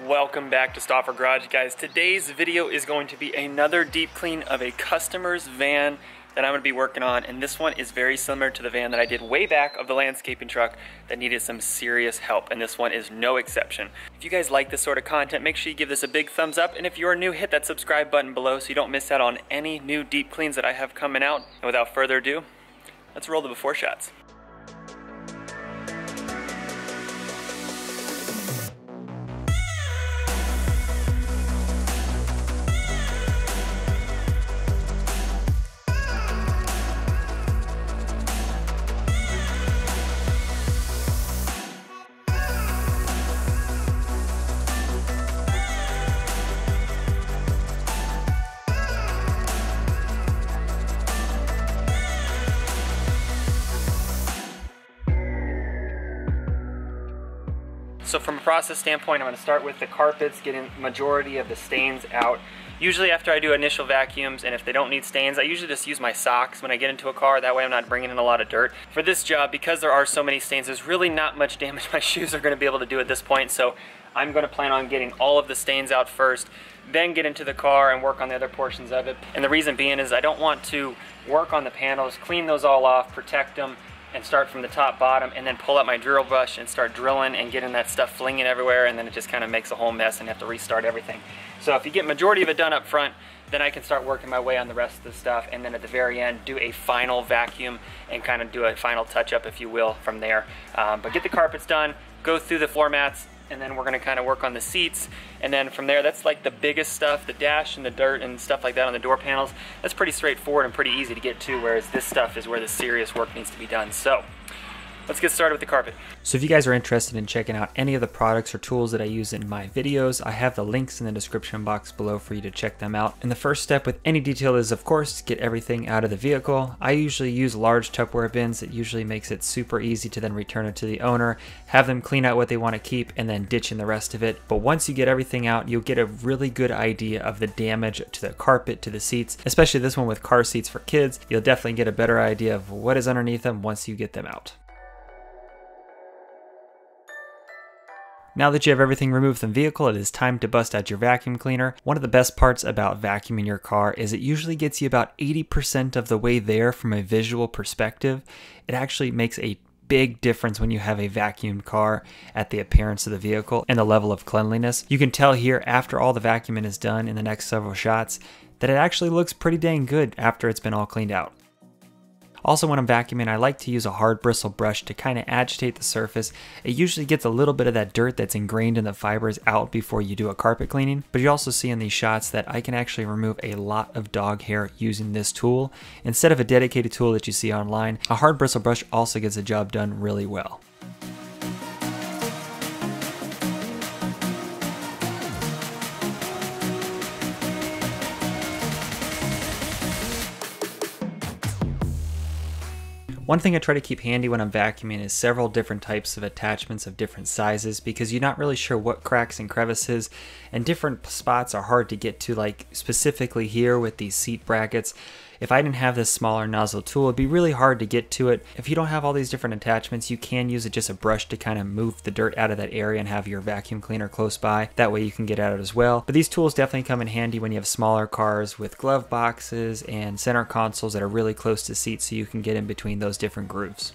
Welcome back to Stauffer Garage, guys. Today's video is going to be another deep clean of a customer's van that I'm going to be working on, and this one is very similar to the van that I did way back of the landscaping truck that needed some serious help, and this one is no exception. If you guys like this sort of content, make sure you give this a big thumbs up, and if you're new, hit that subscribe button below so you don't miss out on any new deep cleans that I have coming out. And without further ado, let's roll the before shots. So from a process standpoint, I'm going to start with the carpets, getting majority of the stains out. Usually after I do initial vacuums, and if they don't need stains, I usually just use my socks when I get into a car. That way I'm not bringing in a lot of dirt. For this job, because there are so many stains, there's really not much damage my shoes are going to be able to do at this point. So I'm going to plan on getting all of the stains out first, then get into the car and work on the other portions of it. And the reason being is I don't want to work on the panels, clean those all off, protect them, and start from the top bottom, and then pull out my drill brush and start drilling and getting that stuff flinging everywhere, and then it just kind of makes a whole mess and have to restart everything. So if you get majority of it done up front, then I can start working my way on the rest of the stuff, and then at the very end do a final vacuum and kind of do a final touch up, if you will, from there. But get the carpets done, go through the floor mats, and then we're going to kind of work on the seats, and then from there, that's like the biggest stuff, the dash and the dirt and stuff like that on the door panels. That's pretty straightforward and pretty easy to get to, whereas this stuff is where the serious work needs to be done. So let's get started with the carpet. So if you guys are interested in checking out any of the products or tools that I use in my videos, I have the links in the description box below for you to check them out. And the first step with any detail is, of course, to get everything out of the vehicle. I usually use large Tupperware bins. It usually makes it super easy to then return it to the owner, have them clean out what they want to keep, and then ditching the rest of it. But once you get everything out, you'll get a really good idea of the damage to the carpet, to the seats, especially this one with car seats for kids. You'll definitely get a better idea of what is underneath them once you get them out. Now that you have everything removed from the vehicle, it is time to bust out your vacuum cleaner. One of the best parts about vacuuming your car is it usually gets you about 80% of the way there from a visual perspective. It actually makes a big difference when you have a vacuumed car at the appearance of the vehicle and the level of cleanliness. You can tell here after all the vacuuming is done in the next several shots that it actually looks pretty dang good after it's been all cleaned out. Also, when I'm vacuuming, I like to use a hard bristle brush to kind of agitate the surface. It usually gets a little bit of that dirt that's ingrained in the fibers out before you do a carpet cleaning, but you also see in these shots that I can actually remove a lot of dog hair using this tool. Instead of a dedicated tool that you see online, a hard bristle brush also gets the job done really well. One thing I try to keep handy when I'm vacuuming is several different types of attachments of different sizes, because you're not really sure what cracks and crevices, and different spots are hard to get to, like specifically here with these seat brackets. If I didn't have this smaller nozzle tool, it'd be really hard to get to it. If you don't have all these different attachments, you can use just a brush to kind of move the dirt out of that area and have your vacuum cleaner close by. That way you can get at it as well. But these tools definitely come in handy when you have smaller cars with glove boxes and center consoles that are really close to seats, so you can get in between those different grooves.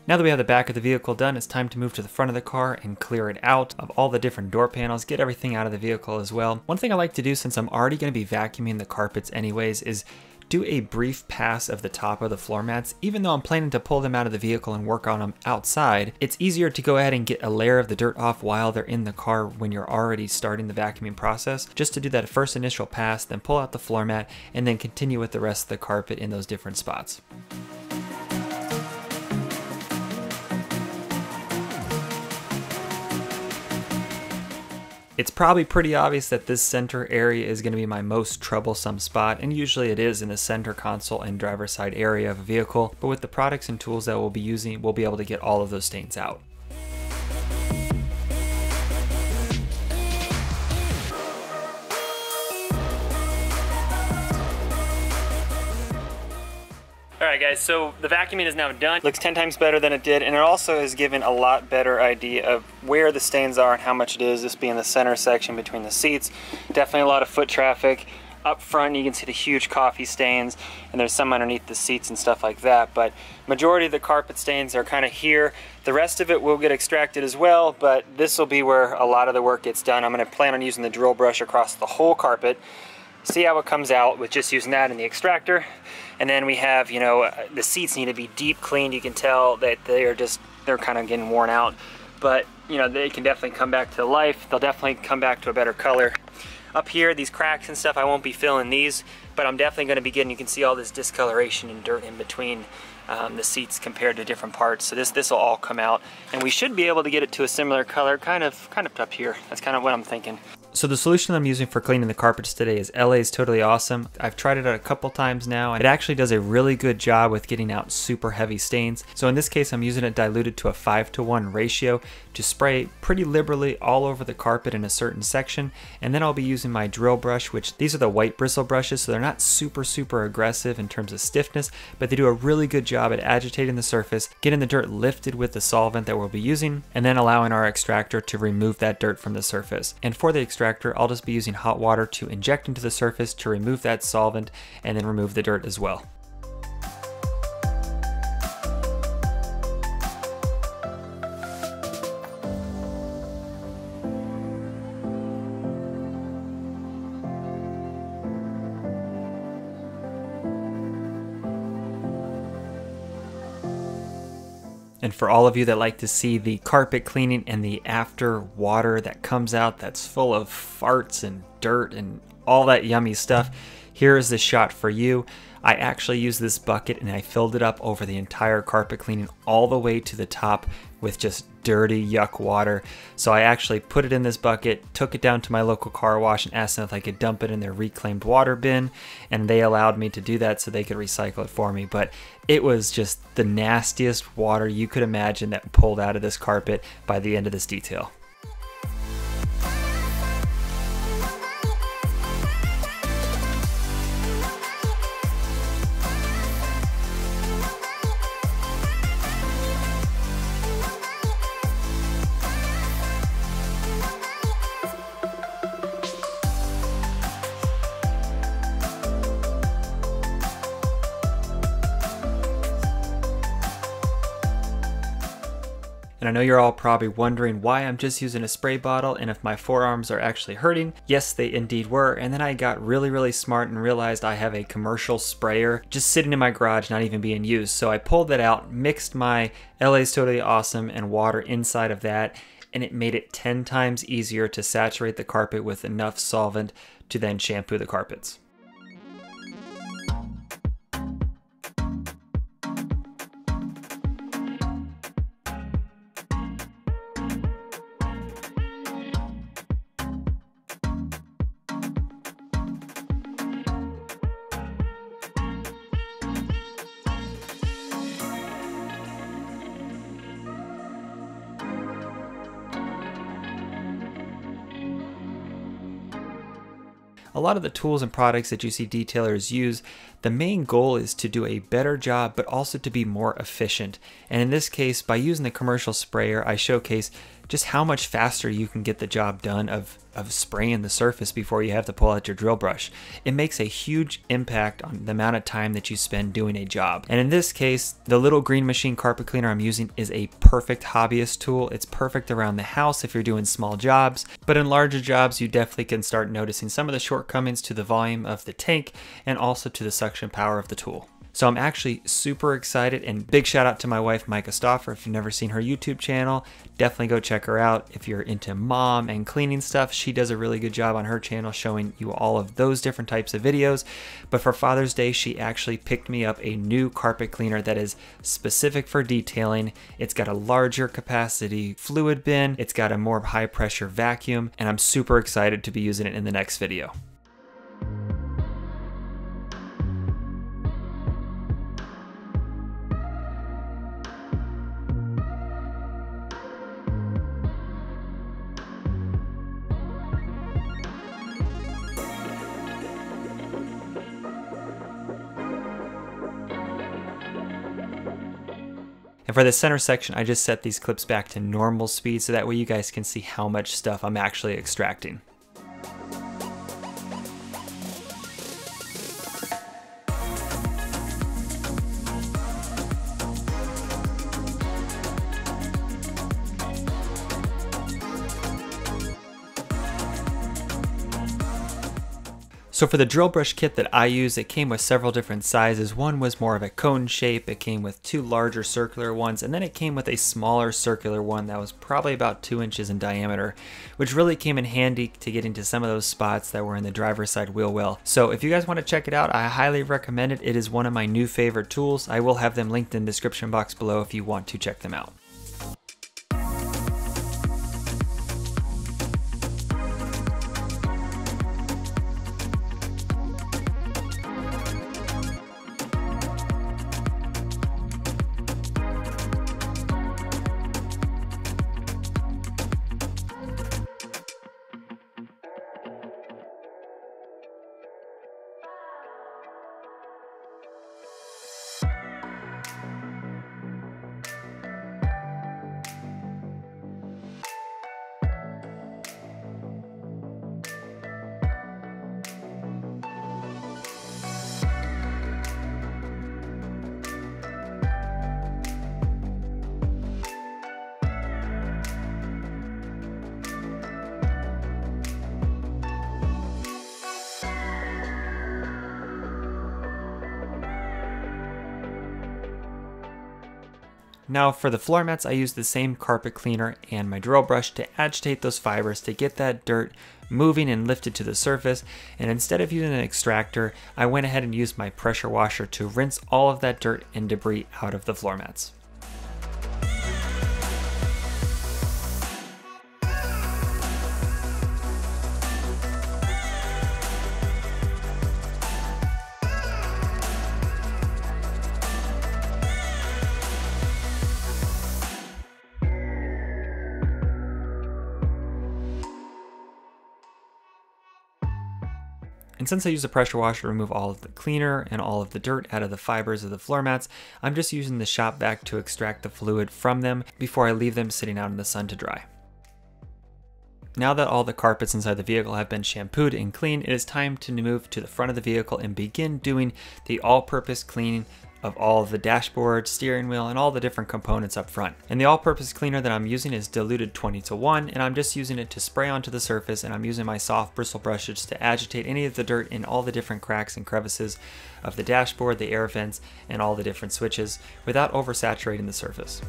Now that we have the back of the vehicle done, it's time to move to the front of the car and clear it out of all the different door panels, get everything out of the vehicle as well. One thing I like to do, since I'm already going to be vacuuming the carpets anyways, is do a brief pass of the top of the floor mats. Even though I'm planning to pull them out of the vehicle and work on them outside, it's easier to go ahead and get a layer of the dirt off while they're in the car when you're already starting the vacuuming process. Just to do that first initial pass, then pull out the floor mat, and then continue with the rest of the carpet in those different spots. It's probably pretty obvious that this center area is going to be my most troublesome spot, and usually it is in the center console and driver's side area of a vehicle, but with the products and tools that we'll be using, we'll be able to get all of those stains out. Alright guys, so the vacuuming is now done. Looks 10 times better than it did, and it also has given a lot better idea of where the stains are and how much it is, this being the center section between the seats. Definitely a lot of foot traffic. Up front you can see the huge coffee stains, and there's some underneath the seats and stuff like that, but majority of the carpet stains are kind of here. The rest of it will get extracted as well, but this will be where a lot of the work gets done. I'm going to plan on using the drill brush across the whole carpet, see how it comes out with just using that in the extractor. And then we have, you know, the seats need to be deep cleaned. You can tell that they're kind of getting worn out, but you know, they can definitely come back to life. They'll definitely come back to a better color. Up here, these cracks and stuff, I won't be filling these, but I'm definitely going to be getting, you can see all this discoloration and dirt in between the seats compared to different parts. So this will all come out, and we should be able to get it to a similar color, kind of up here. That's kind of what I'm thinking. So the solution I'm using for cleaning the carpets today is LA's Totally Awesome. I've tried it out a couple times now. It actually does a really good job with getting out super heavy stains. So in this case, I'm using it diluted to a 5:1 ratio to spray pretty liberally all over the carpet in a certain section. And then I'll be using my drill brush, which these are the white bristle brushes, so they're not super aggressive in terms of stiffness, but they do a really good job at agitating the surface, getting the dirt lifted with the solvent that we'll be using, and then allowing our extractor to remove that dirt from the surface. And for the extractor, I'll just be using hot water to inject into the surface to remove that solvent and then remove the dirt as well. And for all of you that like to see the carpet cleaning and the after water that comes out that's full of farts and dirt and all that yummy stuff, here is the shot for you. I actually used this bucket and I filled it up over the entire carpet cleaning all the way to the top with just dirty yuck water. So I actually put it in this bucket, took it down to my local car wash and asked them if I could dump it in their reclaimed water bin, and they allowed me to do that so they could recycle it for me. But it was just the nastiest water you could imagine that pulled out of this carpet by the end of this detail. And I know you're all probably wondering why I'm just using a spray bottle and if my forearms are actually hurting. Yes, they indeed were. And then I got really smart and realized I have a commercial sprayer just sitting in my garage, not even being used. So I pulled that out, mixed my LA's Totally Awesome and water inside of that, and it made it 10 times easier to saturate the carpet with enough solvent to then shampoo the carpets. A lot of the tools and products that you see detailers use, the main goal is to do a better job, but also to be more efficient. And in this case, by using the commercial sprayer, I showcase just how much faster you can get the job done of spraying the surface before you have to pull out your drill brush. It makes a huge impact on the amount of time that you spend doing a job. And in this case, the little green machine carpet cleaner I'm using is a perfect hobbyist tool. It's perfect around the house if you're doing small jobs, but in larger jobs, you definitely can start noticing some of the shortcomings to the volume of the tank and also to the suction power of the tool. So I'm actually super excited, and big shout out to my wife, Stauffer. If you've never seen her YouTube channel, definitely go check her out. If you're into mom and cleaning stuff, she does a really good job on her channel showing you all of those different types of videos. But for Father's Day, she actually picked me up a new carpet cleaner that is specific for detailing. It's got a larger capacity fluid bin. It's got a more high pressure vacuum, and I'm super excited to be using it in the next video. And for the center section, I just set these clips back to normal speed so that way you guys can see how much stuff I'm actually extracting. So for the drill brush kit that I use, it came with several different sizes. One was more of a cone shape, it came with 2 larger circular ones, and then it came with a smaller circular one that was probably about 2 inches in diameter, which really came in handy to get into some of those spots that were in the driver's side wheel well. So if you guys want to check it out, I highly recommend it. It is one of my new favorite tools. I will have them linked in the description box below if you want to check them out. Now for the floor mats, I use the same carpet cleaner and my drill brush to agitate those fibers to get that dirt moving and lifted to the surface. And instead of using an extractor, I went ahead and used my pressure washer to rinse all of that dirt and debris out of the floor mats. And since I use a pressure washer to remove all of the cleaner and all of the dirt out of the fibers of the floor mats, I'm just using the shop vac to extract the fluid from them before I leave them sitting out in the sun to dry. Now that all the carpets inside the vehicle have been shampooed and cleaned, it is time to move to the front of the vehicle and begin doing the all-purpose cleaning of all of the dashboard, steering wheel, and all the different components up front. And the all-purpose cleaner that I'm using is diluted 20:1, and I'm just using it to spray onto the surface, and I'm using my soft bristle brushes to agitate any of the dirt in all the different cracks and crevices of the dashboard, the air vents, and all the different switches without oversaturating the surface.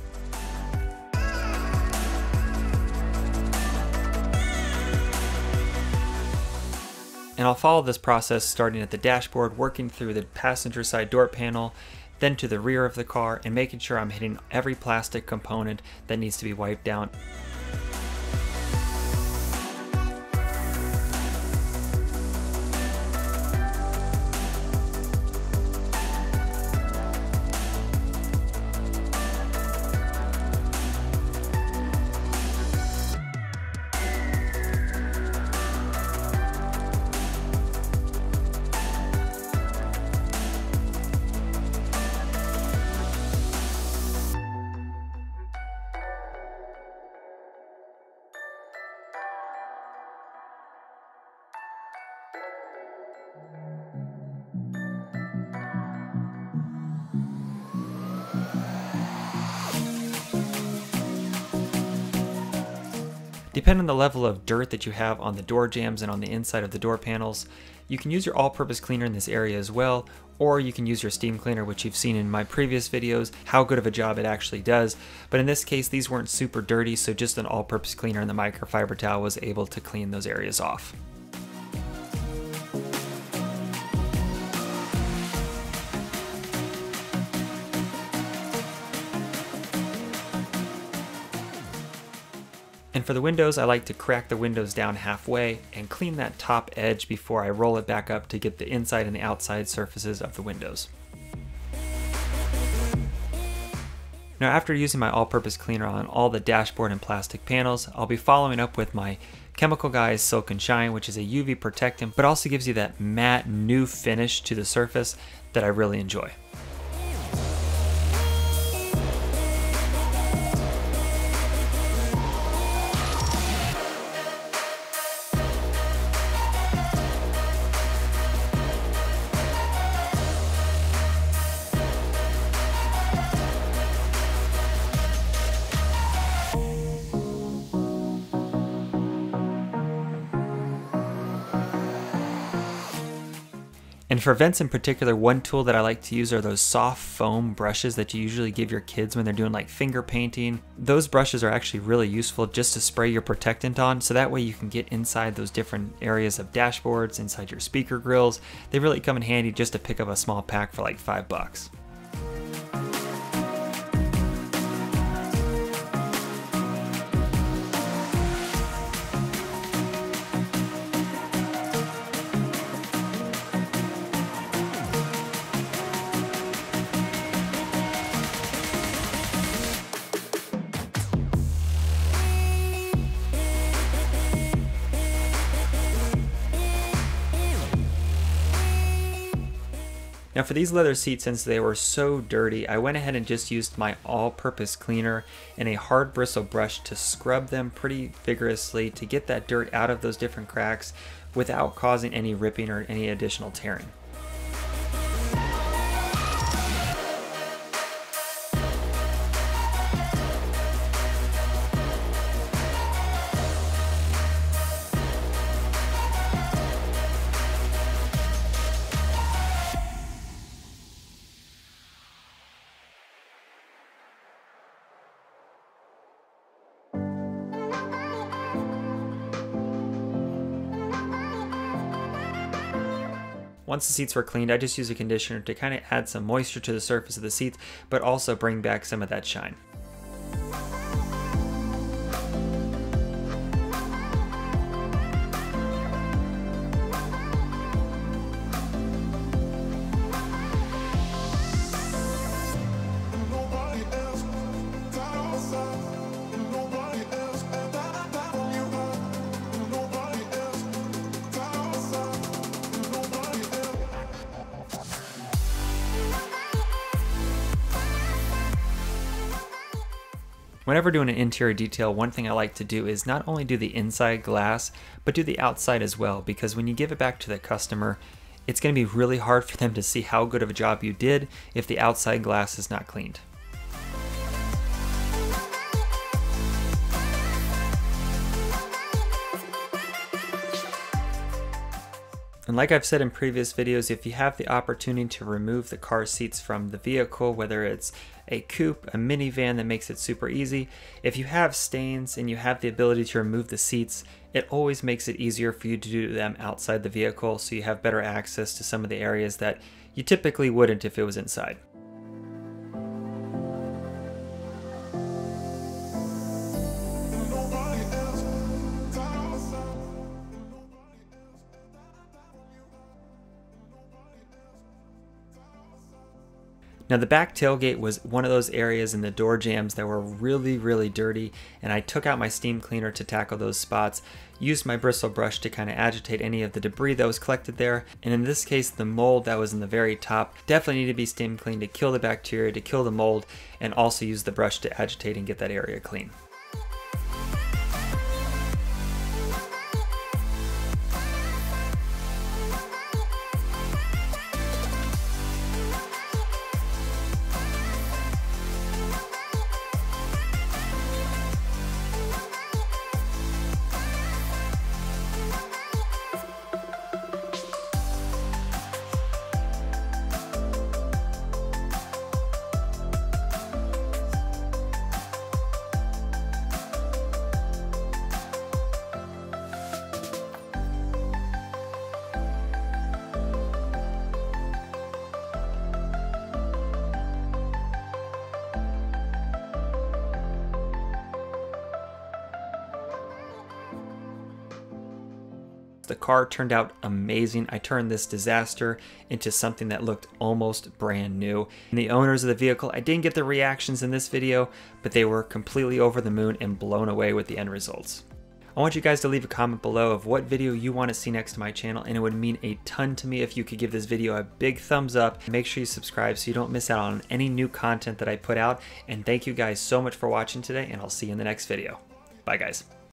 And I'll follow this process starting at the dashboard, working through the passenger side door panel, then to the rear of the car, and making sure I'm hitting every plastic component that needs to be wiped down. Depending on the level of dirt that you have on the door jambs and on the inside of the door panels, you can use your all-purpose cleaner in this area as well, or you can use your steam cleaner, which you've seen in my previous videos, how good of a job it actually does. But in this case, these weren't super dirty, so just an all-purpose cleaner and the microfiber towel was able to clean those areas off. And for the windows, I like to crack the windows down halfway and clean that top edge before I roll it back up to get the inside and the outside surfaces of the windows. Now after using my all-purpose cleaner on all the dashboard and plastic panels, I'll be following up with my Chemical Guys Silk and Shine, which is a UV protectant, but also gives you that matte new finish to the surface that I really enjoy. And for vents in particular, one tool that I like to use are those soft foam brushes that you usually give your kids when they're doing like finger painting. Those brushes are actually really useful just to spray your protectant on, so that way you can get inside those different areas of dashboards, inside your speaker grills. They really come in handy just to pick up a small pack for like $5. Now for these leather seats, since they were so dirty, I went ahead and just used my all-purpose cleaner and a hard bristle brush to scrub them pretty vigorously to get that dirt out of those different cracks without causing any ripping or any additional tearing. Once the seats were cleaned, I just used a conditioner to kind of add some moisture to the surface of the seats, but also bring back some of that shine. Whenever doing an interior detail, one thing I like to do is not only do the inside glass, but do the outside as well, because when you give it back to the customer, it's going to be really hard for them to see how good of a job you did if the outside glass is not cleaned. And like I've said in previous videos, if you have the opportunity to remove the car seats from the vehicle, whether it's a coupe, a minivan, that makes it super easy. If you have stains and you have the ability to remove the seats, it always makes it easier for you to do them outside the vehicle, so you have better access to some of the areas that you typically wouldn't if it was inside. Now the back tailgate was one of those areas in the door jambs that were really dirty, and I took out my steam cleaner to tackle those spots, used my bristle brush to kind of agitate any of the debris that was collected there, and in this case the mold that was in the very top definitely needed to be steam cleaned to kill the bacteria, to kill the mold, and also use the brush to agitate and get that area clean. The car turned out amazing. I turned this disaster into something that looked almost brand new. And the owners of the vehicle, I didn't get the reactions in this video, but they were completely over the moon and blown away with the end results. I want you guys to leave a comment below of what video you want to see next to my channel, and it would mean a ton to me if you could give this video a big thumbs up. Make sure you subscribe so you don't miss out on any new content that I put out. And thank you guys so much for watching today, and I'll see you in the next video. Bye guys.